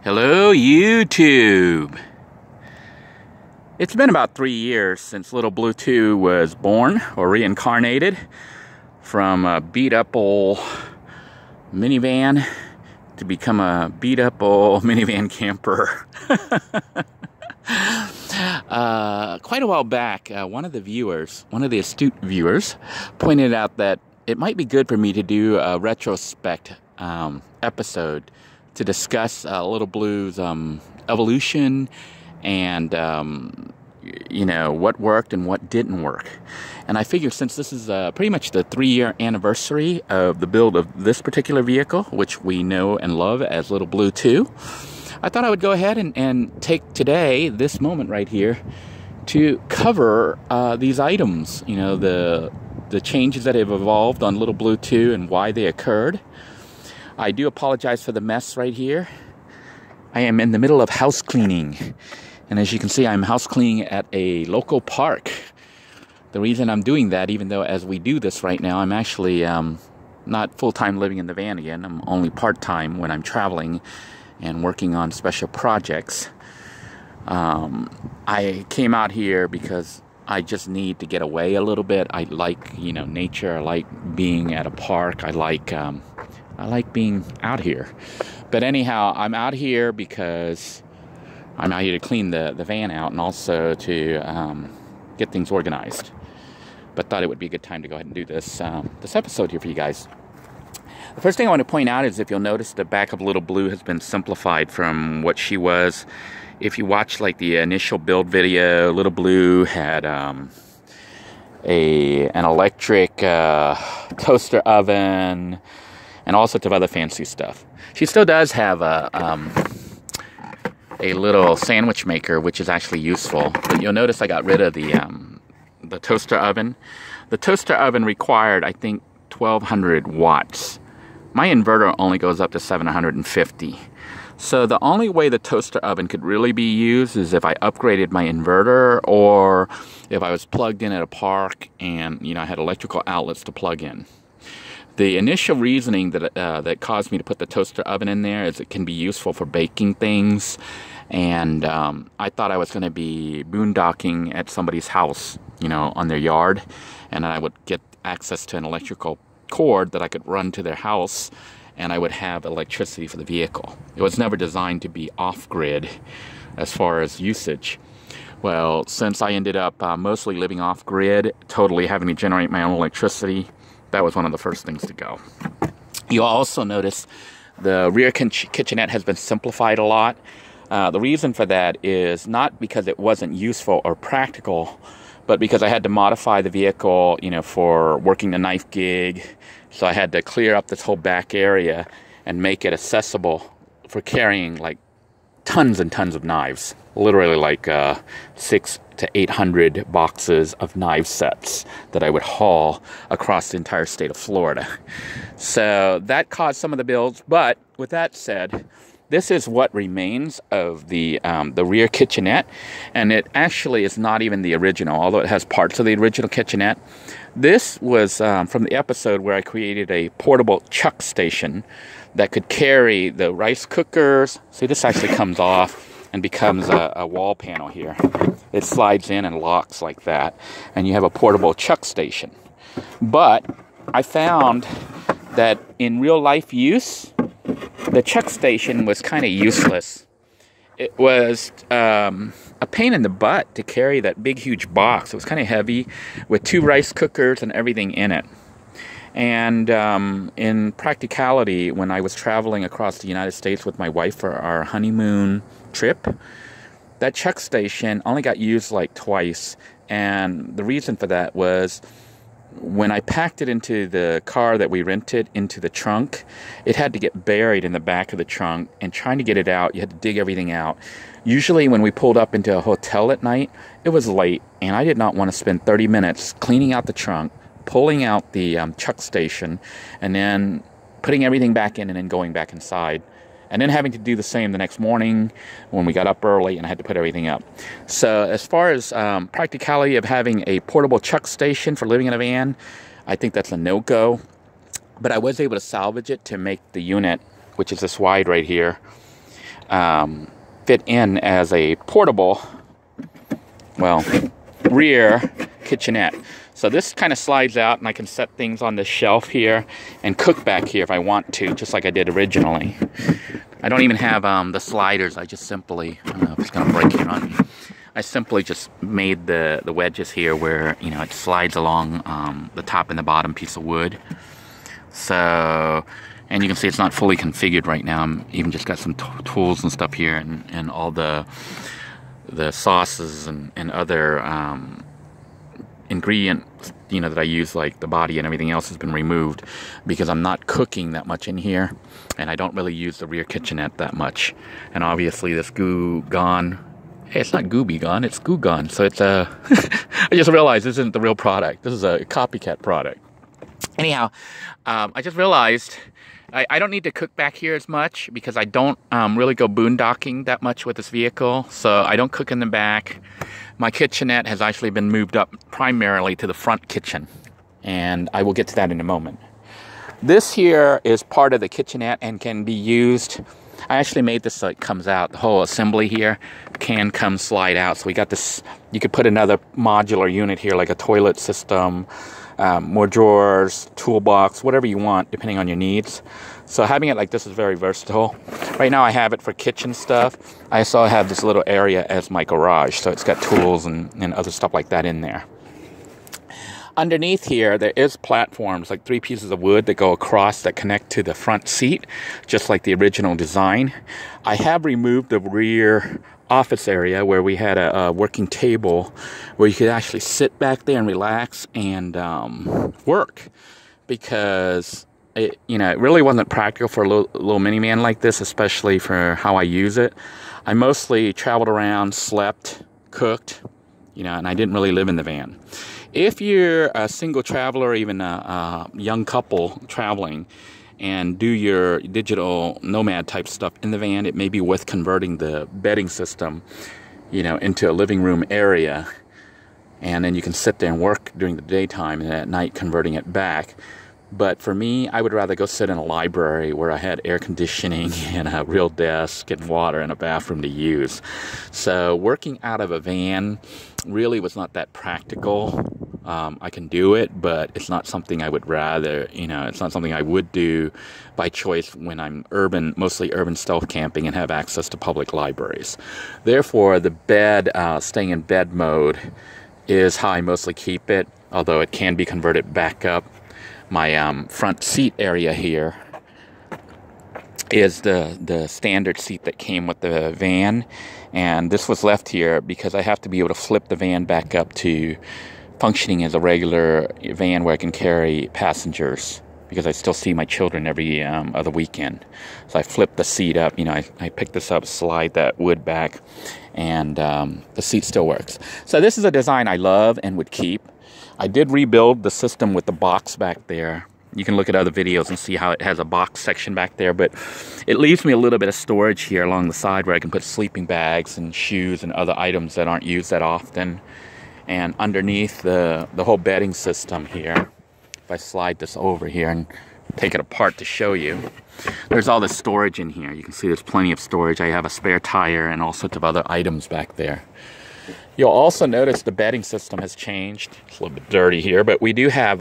Hello, YouTube. It's been about 3 years since Little Blue 2 was born or reincarnated from a beat-up old minivan to become a beat-up old minivan camper. Quite a while back, one of the astute viewers, pointed out that it might be good for me to do a retrospect episode to discuss Little Blue's evolution and what worked and what didn't work. And I figure since this is pretty much the 3-year anniversary of the build of this particular vehicle, which we know and love as Little Blue 2, I thought I would go ahead and take today, this moment right here, to cover these items, the changes that have evolved on Little Blue 2 and why they occurred. I do apologize for the mess right here. I am in the middle of house cleaning. And as you can see, I'm house cleaning at a local park. The reason I'm doing that, even though as we do this right now, I'm actually not full-time living in the van again. I'm only part-time when I'm traveling and working on special projects. I came out here because I just need to get away a little bit. I like, nature. I like being at a park. I like being out here. But anyhow, I'm out here because I'm out here to clean the van out and also to get things organized. But thought it would be a good time to go ahead and do this episode here for you guys. The first thing I want to point out is if you'll notice the back of Little Blue has been simplified from what she was. If you watch like the initial build video, Little Blue had an electric toaster oven and all sorts of other fancy stuff. She still does have a little sandwich maker, which is actually useful. But you'll notice I got rid of the toaster oven. The toaster oven required, I think, 1,200 watts. My inverter only goes up to 750. So the only way the toaster oven could really be used is if I upgraded my inverter or if I was plugged in at a park and I had electrical outlets to plug in. The initial reasoning that caused me to put the toaster oven in there is it can be useful for baking things. And I thought I was going to be boondocking at somebody's house, on their yard. And I would get access to an electrical cord that I could run to their house. And I would have electricity for the vehicle. It was never designed to be off-grid as far as usage. Well, since I ended up mostly living off-grid, totally having to generate my own electricity, that was one of the first things to go. You'll also notice the rear kitchenette has been simplified a lot. The reason for that is not because it wasn't useful or practical, but because I had to modify the vehicle, for working the knife gig. So I had to clear up this whole back area and make it accessible for carrying like tons and tons of knives. Literally like 600 to 800 boxes of knife sets that I would haul across the entire state of Florida. So that caused some of the builds. But with that said, this is what remains of the rear kitchenette, and it actually is not even the original, although it has parts of the original kitchenette. This was from the episode where I created a portable chuck station that could carry the rice cookers. See, this actually comes off and becomes a wall panel here. It slides in and locks like that, and you have a portable chuck station. But I found that in real life use, the chuck station was kind of useless. It was a pain in the butt to carry that big, huge box. It was kind of heavy with 2 rice cookers and everything in it. And in practicality, when I was traveling across the United States with my wife for our honeymoon trip, that chuck station only got used like twice. And the reason for that was when I packed it into the car that we rented into the trunk, it had to get buried in the back of the trunk, and trying to get it out, you had to dig everything out. Usually when we pulled up into a hotel at night, it was late, and I did not want to spend 30 minutes cleaning out the trunk, pulling out the chuck station, and then putting everything back in and then going back inside. And then having to do the same the next morning when we got up early and had to put everything up. So as far as practicality of having a portable chuck station for living in a van, I think that's a no-go. But I was able to salvage it to make the unit, which is this wide right here, fit in as a portable, well, rear kitchenette. So this kind of slides out, and I can set things on this shelf here and cook back here if I want to, just like I did originally. I don't even have the sliders. I just simply, I don't know if it's going to break here on me. I simply just made the wedges here where, you know, it slides along the top and the bottom piece of wood. So, and you can see it's not fully configured right now. I'm even just got some tools and stuff here, and all the sauces and other ingredient, you know, that I use, like the body and everything else, has been removed because I'm not cooking that much in here, and I don't really use the rear kitchenette that much. And obviously this goo gone. Hey, it's not gooby gone, it's goo gone. So it's a I just realized this isn't the real product. This is a copycat product. Anyhow, I just realized I don't need to cook back here as much because I don't really go boondocking that much with this vehicle. So I don't cook in the back. My kitchenette has actually been moved up primarily to the front kitchen, and I will get to that in a moment. This here is part of the kitchenette and can be used. I actually made this so it comes out. The whole assembly here can come slide out. So we got this, you could put another modular unit here, like a toilet system, more drawers, toolbox, whatever you want, depending on your needs. So having it like this is very versatile. Right now I have it for kitchen stuff. I also have this little area as my garage, so it's got tools and other stuff like that in there. Underneath here, there is platforms, like 3 pieces of wood that go across that connect to the front seat, just like the original design. I have removed the rear office area where we had a working table where you could actually sit back there and relax and work, because it really wasn't practical for a little minivan like this, especially for how I use it. I mostly traveled around, slept, cooked, and I didn't really live in the van. If you're a single traveler, or even a young couple traveling, and do your digital nomad type stuff in the van, it may be worth converting the bedding system, into a living room area, and then you can sit there and work during the daytime, and at night converting it back. But for me, I would rather go sit in a library where I had air conditioning and a real desk and water and a bathroom to use. So working out of a van really was not that practical. I can do it, but it's not something I would rather, it's not something I would do by choice when I'm mostly urban stealth camping and have access to public libraries. Therefore, the bed, staying in bed mode is how I mostly keep it, although it can be converted back up. My front seat area here is the standard seat that came with the van, and this was left here because I have to be able to flip the van back up to functioning as a regular van where I can carry passengers, because I still see my children every other weekend. So I flip the seat up, I pick this up, slide that wood back, and the seat still works. So this is a design I love and would keep. I did rebuild the system with the box back there. You can look at other videos and see how it has a box section back there, but it leaves me a little bit of storage here along the side where I can put sleeping bags and shoes and other items that aren't used that often. And underneath the whole bedding system here, if I slide this over here and take it apart to show you, there's all this storage in here. You can see there's plenty of storage. I have a spare tire and all sorts of other items back there. You'll also notice the bedding system has changed. It's a little bit dirty here, but we do have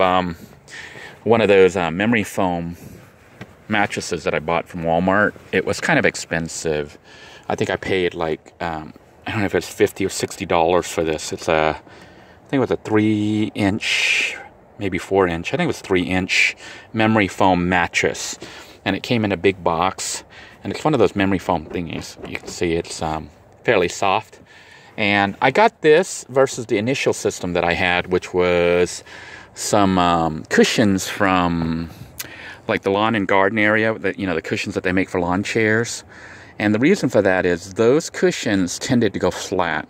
one of those memory foam mattresses that I bought from Walmart. It was kind of expensive. I think I paid like, I don't know if it's $50 or $60 for this. It's I think it was a 3-inch, maybe 4-inch. I think it was 3-inch memory foam mattress. And it came in a big box. And it's one of those memory foam thingies. You can see it's fairly soft. And I got this versus the initial system that I had, which was some cushions from like the lawn and garden area, that the cushions that they make for lawn chairs. And the reason for that is those cushions tended to go flat.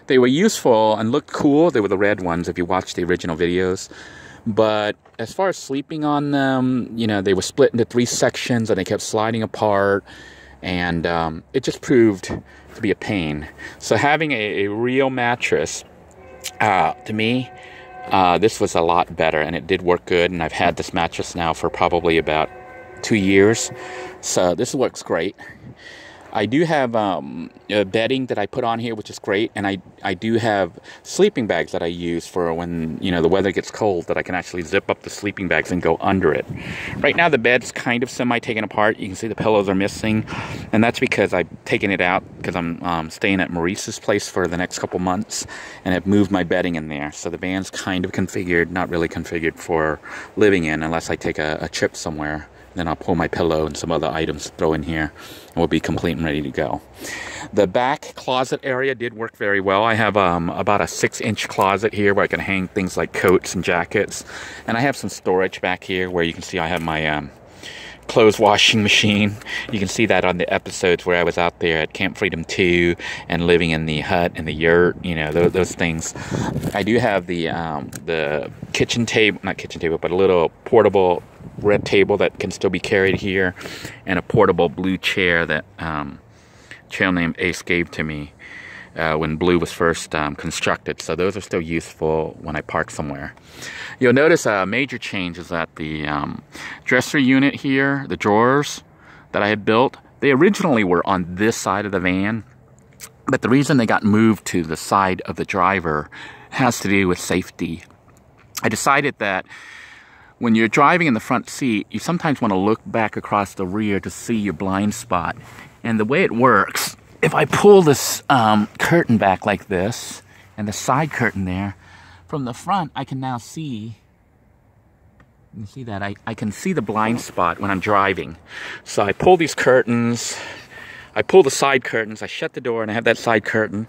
They were useful and looked cool. They were the red ones if you watched the original videos. But as far as sleeping on them, they were split into 3 sections and they kept sliding apart. And it just proved to be a pain. So having a real mattress, to me, this was a lot better, and it did work good. And I've had this mattress now for probably about 2 years. So this works great. I do have bedding that I put on here, which is great, and I do have sleeping bags that I use for when, you know, the weather gets cold, that I can actually zip up the sleeping bags and go under it. Right now the bed's kind of semi-taken apart. You can see the pillows are missing, and that's because I've taken it out because I'm staying at Maurice's place for the next couple months, and I've moved my bedding in there. So the van's kind of configured, not really configured for living in unless I take a trip somewhere. Then I'll pull my pillow and some other items to throw in here, and we'll be complete and ready to go. The back closet area did work very well. I have about a 6-inch closet here where I can hang things like coats and jackets. And I have some storage back here where you can see I have my clothes washing machine. You can see that on the episodes where I was out there at Camp Freedom 2 and living in the hut and the yurt, you know, those things. I do have the kitchen table, not kitchen table, but a little portable red table that can still be carried here, and a portable blue chair that trail name Ace gave to me when Blue was first constructed. So those are still useful when I park somewhere. You'll notice a major change is that the dresser unit here, the drawers that I had built, they originally were on this side of the van, but the reason they got moved to the side of the driver has to do with safety. I decided that when you're driving in the front seat, you sometimes want to look back across the rear to see your blind spot. And the way it works, if I pull this curtain back like this, and the side curtain there, from the front I can now see, you can see that, I can see the blind spot when I'm driving. So I pull these curtains, I pull the side curtains, I shut the door and I have that side curtain,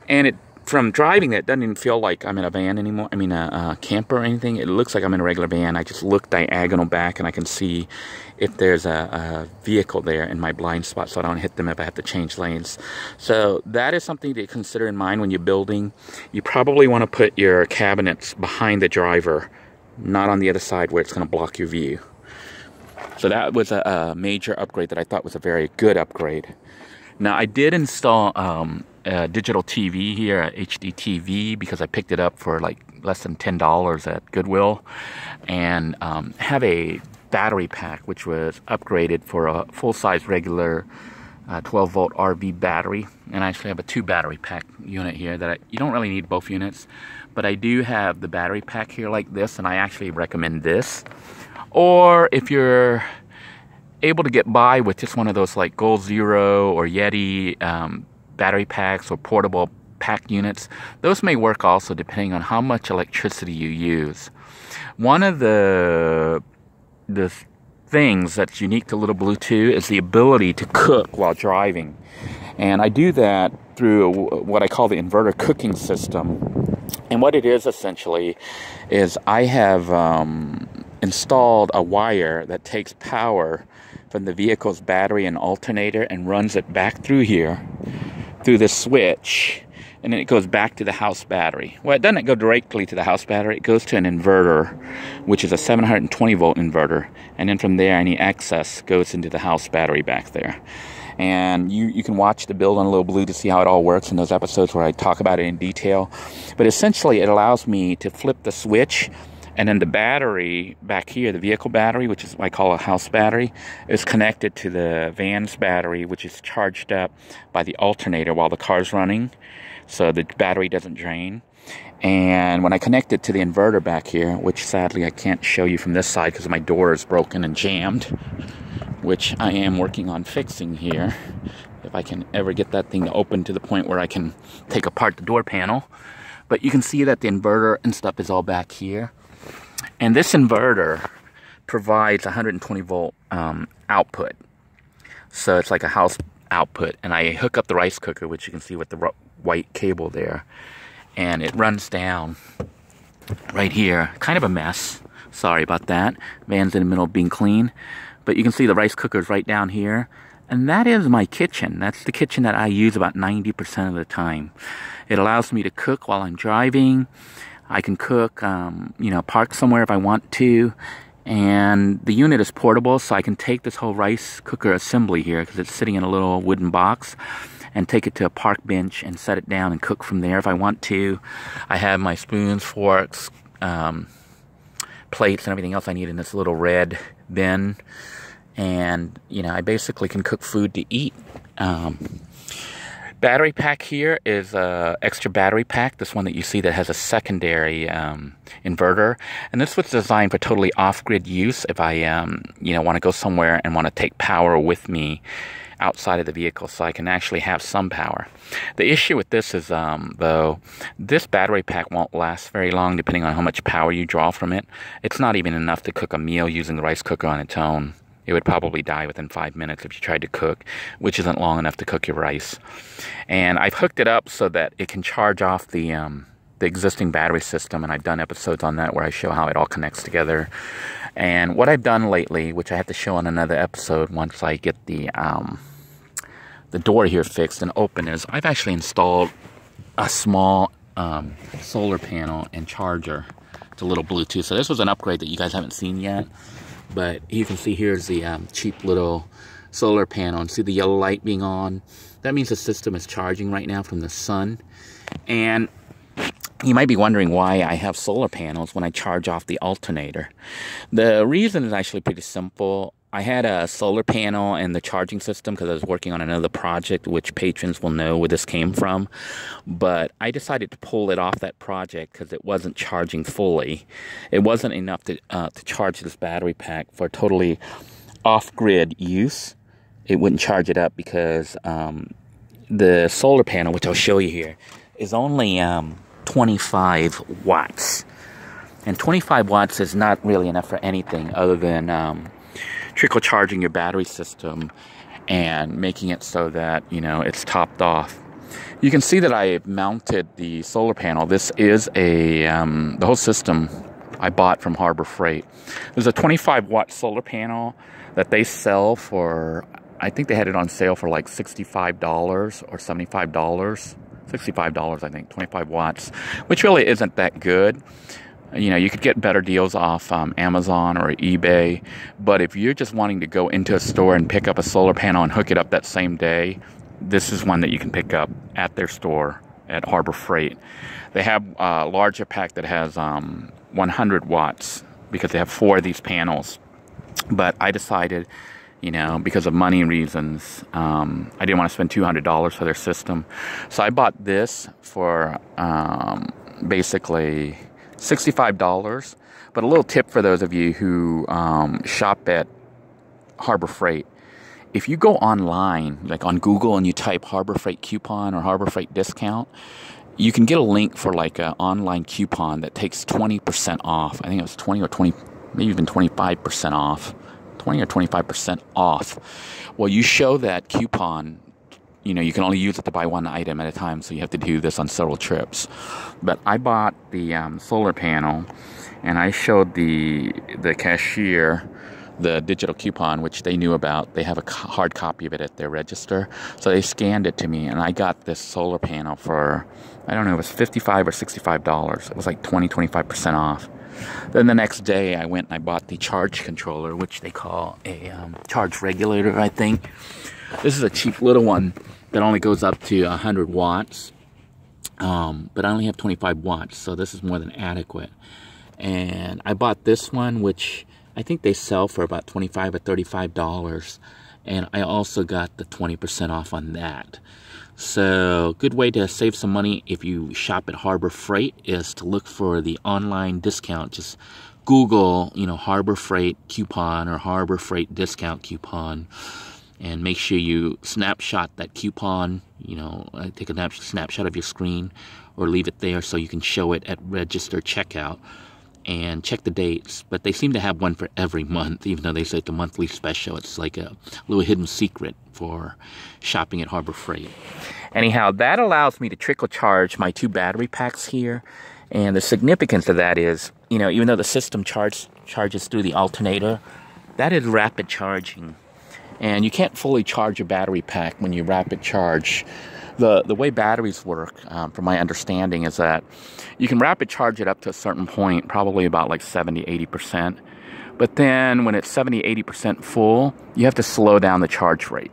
and it, from driving it doesn't even feel like I'm in a van anymore. I mean a camper or anything. It looks like I'm in a regular van. I just look diagonal back and I can see if there's a vehicle there in my blind spot, so I don't hit them if I have to change lanes. So that is something to consider in mind when you're building. You probably want to put your cabinets behind the driver, not on the other side where it's going to block your view. So that was a major upgrade that I thought was a very good upgrade. Now I did install a digital TV here, a HD TV, because I picked it up for like less than $10 at Goodwill, and have a battery pack which was upgraded for a full-size regular 12-volt RV battery. And I actually have a 2 battery pack unit here that you don't really need both units, but I do have the battery pack here like this, and I actually recommend this. Or if you're able to get by with just one of those like Goal Zero or Yeti battery packs or portable pack units, those may work also depending on how much electricity you use. One of the things that's unique to Little Blue 2 is the ability to cook while driving. And I do that through what I call the inverter cooking system. And what it is essentially is I have installed a wire that takes power from the vehicle's battery and alternator and runs it back through here, through this switch, and then it goes back to the house battery. Well, it doesn't go directly to the house battery. It goes to an inverter, which is a 720 volt inverter, and then from there any excess goes into the house battery back there. And you can watch the build on Little Blue to see how it all works in those episodes where I talk about it in detail. But essentially it allows me to flip the switch, and then the battery back here, the vehicle battery, which is what I call a house battery, is connected to the van's battery, which is charged up by the alternator while the car's running, so the battery doesn't drain. And when I connect it to the inverter back here, which sadly I can't show you from this side because my door is broken and jammed, which I am working on fixing here, if I can ever get that thing to open to the point where I can take apart the door panel. But you can see that the inverter and stuff is all back here. And this inverter provides 120 volt output. So it's like a house output. And I hook up the rice cooker, which you can see with the white cable there. And it runs down right here. Kind of a mess. Sorry about that. Van's in the middle of being clean. But you can see the rice cooker's right down here. And that is my kitchen. That's the kitchen that I use about 90% of the time. It allows me to cook while I'm driving. I can cook, park somewhere if I want to. And the unit is portable, so I can take this whole rice cooker assembly here, because it's sitting in a little wooden box, and take it to a park bench and set it down and cook from there if I want to. I have my spoons, forks, plates, and everything else I need in this little red bin. And, you know, I basically can cook food to eat. Battery pack here is a extra battery pack. This one that you see that has a secondary inverter. And this was designed for totally off-grid use if I, you know, want to go somewhere and want to take power with me outside of the vehicle, so I can actually have some power. The issue with this is, though, this battery pack won't last very long depending on how much power you draw from it. It's not even enough to cook a meal using the rice cooker on its own. It would probably die within 5 minutes if you tried to cook, which isn't long enough to cook your rice. And I've hooked it up so that it can charge off the existing battery system, and I've done episodes on that where I show how it all connects together. And what I've done lately, which I have to show on another episode once I get the door here fixed and open, is I've actually installed a small solar panel and charger. It's a little Bluetooth. So this was an upgrade that you guys haven't seen yet. But you can see here's the cheap little solar panel, and see the yellow light being on. That means the system is charging right now from the sun. And you might be wondering why I have solar panels when I charge off the alternator. The reason is actually pretty simple. I had a solar panel and the charging system because I was working on another project, which patrons will know where this came from. But I decided to pull it off that project because it wasn't charging fully. It wasn't enough to charge this battery pack for totally off-grid use. It wouldn't charge it up because the solar panel, which I'll show you here, is only 25 watts. And 25 watts is not really enough for anything other than trickle charging your battery system and making it so that, you know, it's topped off. You can see that I mounted the solar panel. This is the whole system I bought from Harbor Freight. There's a 25 watt solar panel that they sell for, I think they had it on sale for like $65 or $75. $65, I think, 25 watts, which really isn't that good. You know, you could get better deals off Amazon or eBay, but if you're just wanting to go into a store and pick up a solar panel and hook it up that same day, this is one that you can pick up at their store at Harbor Freight. They have a larger pack that has 100 watts because they have 4 of these panels. But I decided, you know, because of money reasons, I didn't want to spend $200 for their system. So I bought this for basically $65. But a little tip for those of you who shop at Harbor Freight: if you go online, like on Google, and you type Harbor Freight coupon or Harbor Freight discount, you can get a link for like an online coupon that takes 20% off. I think it was 20 or 20, maybe even 25% off. 20 or 25% off. Well, you show that coupon, you know, you can only use it to buy one item at a time, so you have to do this on several trips. But I bought the solar panel, and I showed the cashier the digital coupon, which they knew about. They have a hard copy of it at their register, so they scanned it to me, and I got this solar panel for, I don't know, it was $55 or $65. It was like 25% off. Then the next day, I went and I bought the charge controller, which they call a charge regulator, I think. This is a cheap little one that only goes up to 100 watts. But I only have 25 watts, so this is more than adequate. And I bought this one, which I think they sell for about $25 or $35. And I also got the 20% off on that. So, good way to save some money if you shop at Harbor Freight is to look for the online discount. Just Google, you know, Harbor Freight coupon or Harbor Freight discount coupon, and make sure you snapshot that coupon. You know, take a snapshot of your screen or leave it there so you can show it at register checkout. And check the dates, but they seem to have one for every month, even though they say it's a monthly special. It's like a little hidden secret for shopping at Harbor Freight. Anyhow, that allows me to trickle charge my 2 battery packs here. And the significance of that is, you know, even though the system charges through the alternator, that is rapid charging. And you can't fully charge your battery pack when you rapid charge. The way batteries work, from my understanding, is that you can rapid charge it up to a certain point, probably about like 70-80%. But then when it's 70-80% full, you have to slow down the charge rate.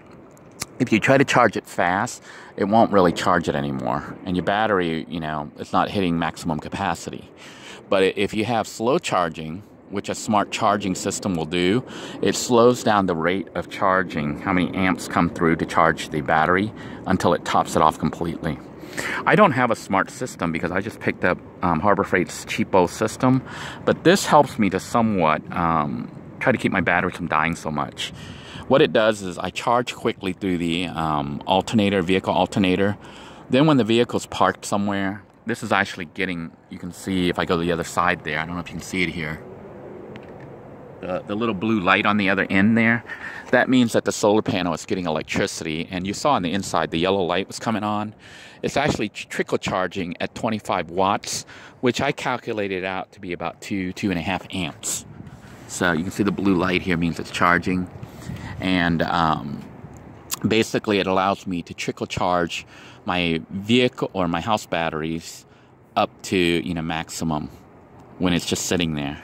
If you try to charge it fast, it won't really charge it anymore. And your battery, you know, it's not hitting maximum capacity. But if you have slow charging, which a smart charging system will do. It slows down the rate of charging, how many amps come through to charge the battery, until it tops it off completely. I don't have a smart system because I just picked up Harbor Freight's cheapo system, but this helps me to somewhat try to keep my battery from dying so much. What it does is I charge quickly through the vehicle alternator. Then when the vehicle's parked somewhere, this is actually getting, you can see if I go to the other side there, I don't know if you can see it here, the little blue light on the other end there, that means that the solar panel is getting electricity. And you saw on the inside the yellow light was coming on. It's actually trickle charging at 25 watts, which I calculated out to be about 2.5 amps. So you can see the blue light here means it's charging. And basically it allows me to trickle charge my vehicle or my house batteries up to, you know, maximum when it's just sitting there.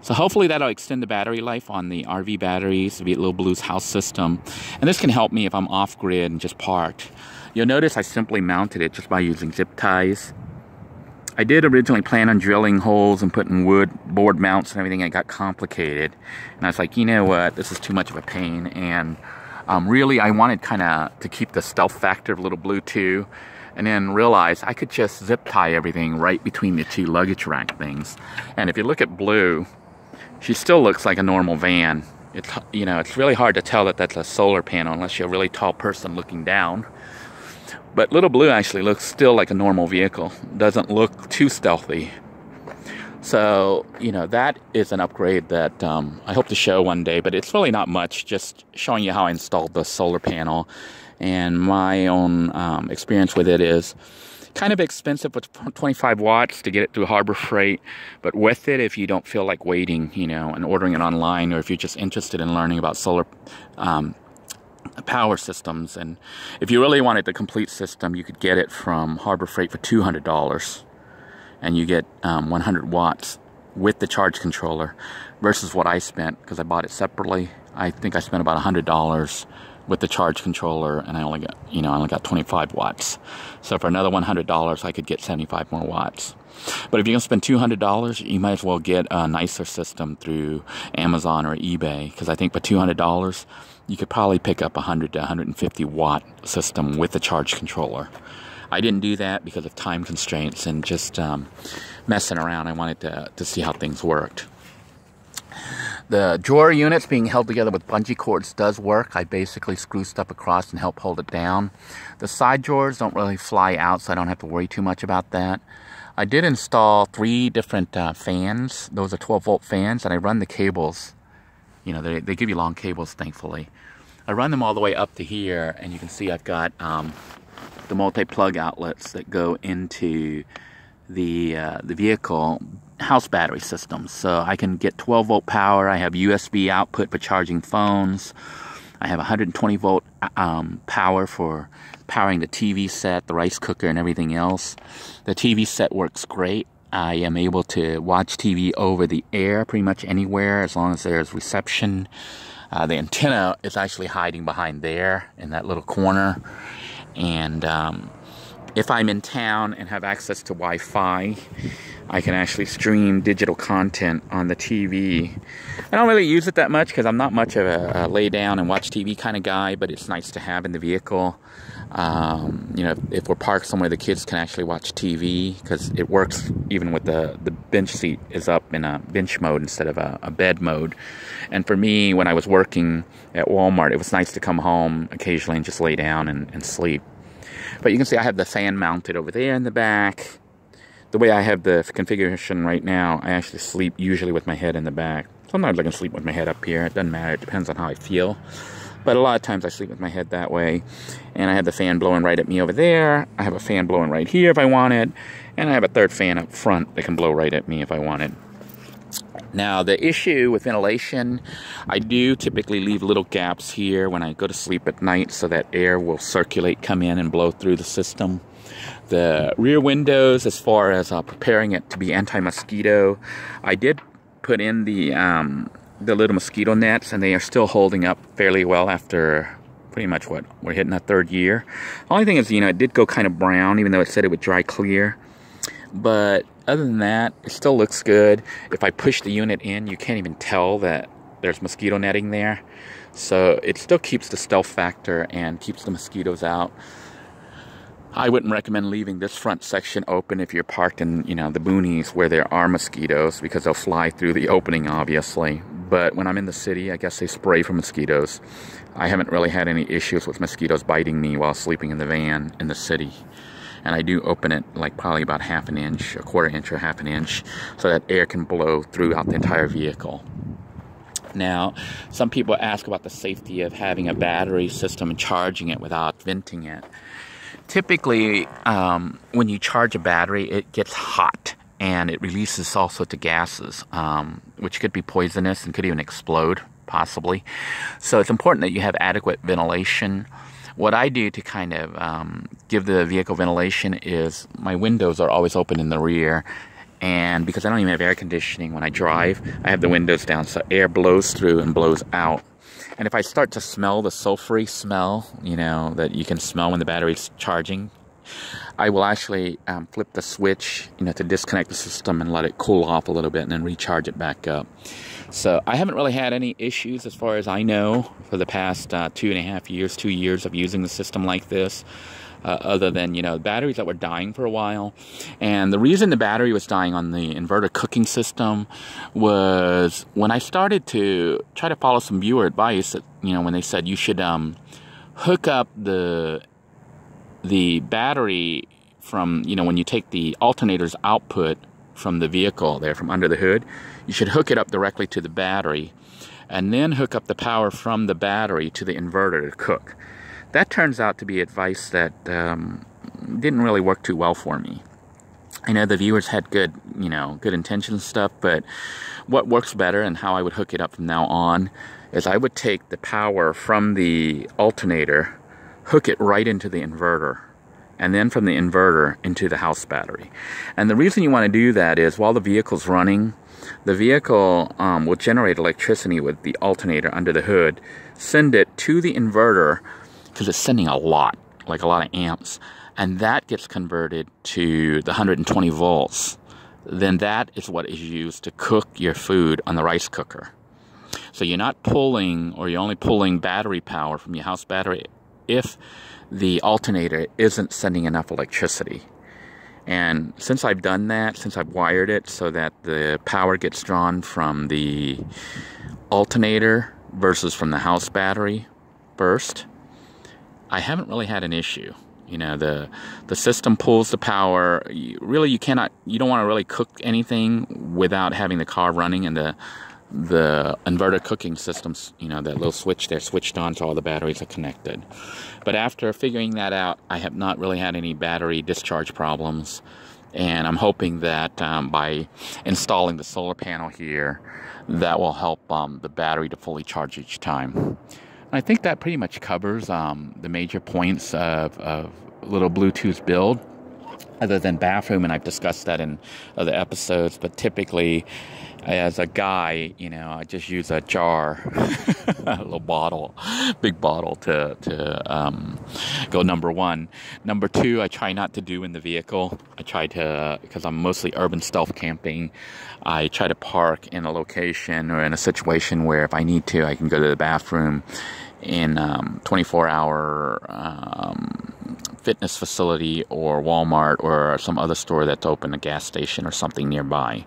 So hopefully that'll extend the battery life on the RV batteries, the Little Blue's house system. And this can help me if I'm off grid and just parked. You'll notice I simply mounted it just by using zip ties. I did originally plan on drilling holes and putting wood board mounts and everything. It got complicated. And I was like, you know what, this is too much of a pain. And really I wanted kind of to keep the stealth factor of Little Blue too. And then realized I could just zip tie everything right between the two luggage rack things. And if you look at Blue, she still looks like a normal van. It's, you know, it's really hard to tell that that's a solar panel unless you're a really tall person looking down. But Little Blue actually looks still like a normal vehicle. Doesn't look too stealthy. So, you know, that is an upgrade that I hope to show one day. But it's really not much, just showing you how I installed the solar panel. And my own experience with it is kind of expensive with 25 watts to get it through Harbor Freight, but with it, if you don't feel like waiting, you know, and ordering it online, or if you're just interested in learning about solar power systems, and if you really wanted the complete system, you could get it from Harbor Freight for $200, and you get 100 watts with the charge controller, versus what I spent, because I bought it separately. I think I spent about $100 with the charge controller, and I only got 25 watts. So for another $100, I could get 75 more watts. But if you're gonna spend $200, you might as well get a nicer system through Amazon or eBay, because I think for $200, you could probably pick up a 100 to 150 watt system with the charge controller. I didn't do that because of time constraints and just messing around. I wanted to see how things worked. The drawer units being held together with bungee cords does work. I basically screw stuff across and help hold it down. The side drawers don't really fly out, so I don't have to worry too much about that. I did install 3 different fans. Those are 12-volt fans, and I run the cables. You know, they give you long cables, thankfully. I run them all the way up to here, and you can see I've got the multi-plug outlets that go into the vehicle house battery systems. So I can get 12-volt power. I have USB output for charging phones. I have 120-volt power for powering the TV set, the rice cooker, and everything else. The TV set works great. I am able to watch TV over the air pretty much anywhere as long as there's reception. The antenna is actually hiding behind there in that little corner. And if I'm in town and have access to Wi-Fi, I can actually stream digital content on the TV. I don't really use it that much because I'm not much of a lay down and watch TV kind of guy, but it's nice to have in the vehicle. You know, if we're parked somewhere, the kids can actually watch TV because it works even with the bench seat is up in a bench mode instead of a bed mode. And for me, when I was working at Walmart, it was nice to come home occasionally and just lay down and sleep. But you can see I have the fan mounted over there in the back. The way I have the configuration right now, I actually sleep usually with my head in the back. Sometimes I can sleep with my head up here. It doesn't matter. It depends on how I feel. But a lot of times I sleep with my head that way. And I have the fan blowing right at me over there. I have a fan blowing right here if I want it. And I have a third fan up front that can blow right at me if I want it. Now, the issue with ventilation, I do typically leave little gaps here when I go to sleep at night so that air will circulate, come in, and blow through the system. The rear windows, as far as preparing it to be anti-mosquito, I did put in the little mosquito nets, and they are still holding up fairly well after pretty much what we're hitting a 3rd year. The only thing is, you know, it did go kind of brown, even though it said it would dry clear. But other than that, it still looks good. If I push the unit in, you can't even tell that there's mosquito netting there. So it still keeps the stealth factor and keeps the mosquitoes out. I wouldn't recommend leaving this front section open if you're parked in, you know, the boonies where there are mosquitoes, because they'll fly through the opening, obviously. But when I'm in the city, I guess they spray for mosquitoes. I haven't really had any issues with mosquitoes biting me while sleeping in the van in the city. And I do open it like probably about half an inch, a quarter inch or half an inch, so that air can blow throughout the entire vehicle. Now, some people ask about the safety of having a battery system and charging it without venting it. Typically, when you charge a battery, it gets hot and it releases all sorts of gases, which could be poisonous and could even explode, possibly. So it's important that you have adequate ventilation. What I do to kind of give the vehicle ventilation is my windows are always open in the rear. And because I don't even have air conditioning when I drive, I have the windows down so air blows through and blows out. And if I start to smell the sulfury smell, you know, that you can smell when the battery's charging, I will actually flip the switch, you know, to disconnect the system and let it cool off a little bit and then recharge it back up. So I haven't really had any issues as far as I know for the past 2.5 years, 2 years of using the system like this. Other than, you know, batteries that were dying for a while. And the reason the battery was dying on the inverter cooking system was when I started to try to follow some viewer advice, you know, when they said you should hook up the battery from, you know, when you take the alternator's output from the vehicle there, from under the hood, you should hook it up directly to the battery and then hook up the power from the battery to the inverter to cook. That turns out to be advice that didn't really work too well for me. I know the viewers had good, you know, good intentions and stuff, but what works better and how I would hook it up from now on is I would take the power from the alternator, hook it right into the inverter, and then from the inverter into the house battery. And the reason you want to do that is while the vehicle's running, the vehicle will generate electricity with the alternator under the hood, send it to the inverter, because it's sending a lot, like a lot of amps, and that gets converted to the 120 volts. Then that is what is used to cook your food on the rice cooker. So you're not pulling, or you're only pulling battery power from your house battery if the alternator isn't sending enough electricity. And since I've done that, since I've wired it so that the power gets drawn from the alternator versus from the house battery first, I haven't really had an issue. You know, the system pulls the power. You don't want to really cook anything without having the car running, and the inverter cooking systems, you know, that little switch there switched on so all the batteries are connected. But after figuring that out, I have not really had any battery discharge problems. And I'm hoping that by installing the solar panel here, that will help the battery to fully charge each time. I think that pretty much covers the major points of Little Blue 2's build, other than bathroom, and I've discussed that in other episodes. But typically, as a guy, you know, I just use a jar, a little bottle, big bottle to go number one. Number two, I try not to do in the vehicle. I try to, because I'm mostly urban stealth camping, I try to park in a location or in a situation where if I need to, I can go to the bathroom in 24-hour fitness facility or Walmart or some other store that's open, a gas station or something nearby.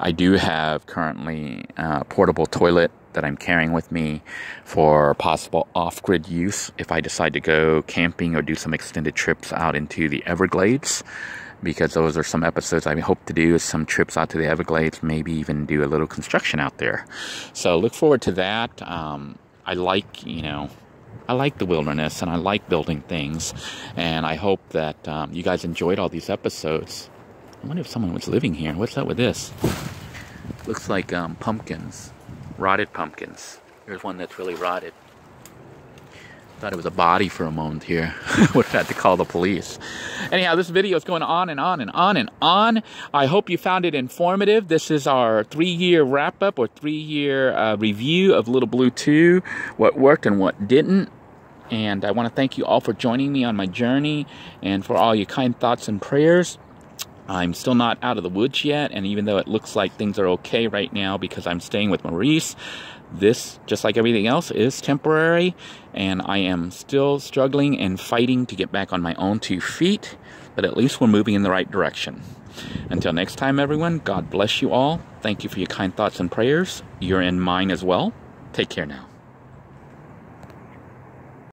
I do have currently a portable toilet that I'm carrying with me for possible off-grid use if I decide to go camping or do some extended trips out into the Everglades, because those are some episodes I hope to do, is some trips out to the Everglades, maybe even do a little construction out there. So look forward to that. I like, you know, I like the wilderness and I like building things, and I hope that you guys enjoyed all these episodes. I wonder if someone was living here. What's up with this? Looks like pumpkins, rotted pumpkins. Here's one that's really rotted. Thought it was a body for a moment here. Would have had to call the police. Anyhow, this video is going on and on and on and on. I hope you found it informative. This is our 3-year wrap-up or 3-year review of Little Blue 2, what worked and what didn't. And I want to thank you all for joining me on my journey and for all your kind thoughts and prayers. I'm still not out of the woods yet, and even though it looks like things are okay right now because I'm staying with Maurice, this, just like everything else, is temporary, and I am still struggling and fighting to get back on my own 2 feet, but at least we're moving in the right direction. Until next time, everyone, God bless you all. Thank you for your kind thoughts and prayers. You're in mine as well. Take care now.